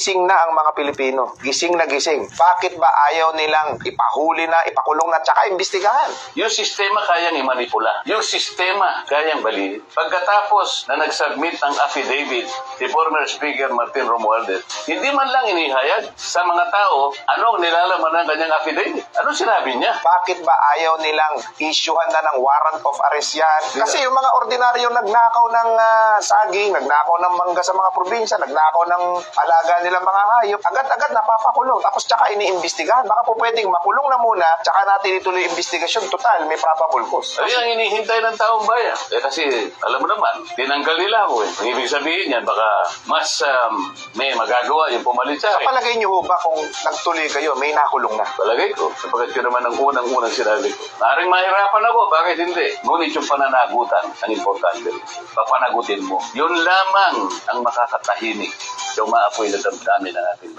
Gising na ang mga Pilipino. Gising na gising. Bakit ba ayaw nilang ipahuli na, ipakulong na, tsaka imbestigahan? Yung sistema kayang imanipula. Yung sistema kayang baliin. Pagkatapos na nag-submit ng affidavit si former Speaker Martin Romualdez, hindi man lang inihayag sa mga tao anong nilalaman ng kanyang affidavit. Ano sinabi niya? Bakit ba ayaw nilang isyuhan na ng warrant of arrest yan? Kasi yung mga ordinaryong nagnakaw ng saging, nagnakaw ng mangga sa mga probinsya, nagnakaw ng alaga nilang mga hayop, agad-agad napapakulong. Tapos tsaka iniimbestigahan. Baka po pwedeng makulong na muna, tsaka natin ituloy investigasyon. Total, may probable cause. Ay, ang hinihintay ng taong bayan. Kasi, alam mo naman, tinanggal nila ako eh. Ang ibig sabihin yan, baka mas may magagawa yung pumalit sa akin. Palagay niyo ho ba kung nagtuloy kayo, may nakulong na? Palagay ko, sapagkat yun naman ang unang-unang sinabi ko. Maaaring mahirapan ako, bakit hindi? Ngunit yung pananagutan, ang importante. Papanagutin mo. Yun lamang ang makakatahimik sa umaapoy na damdamin ng ating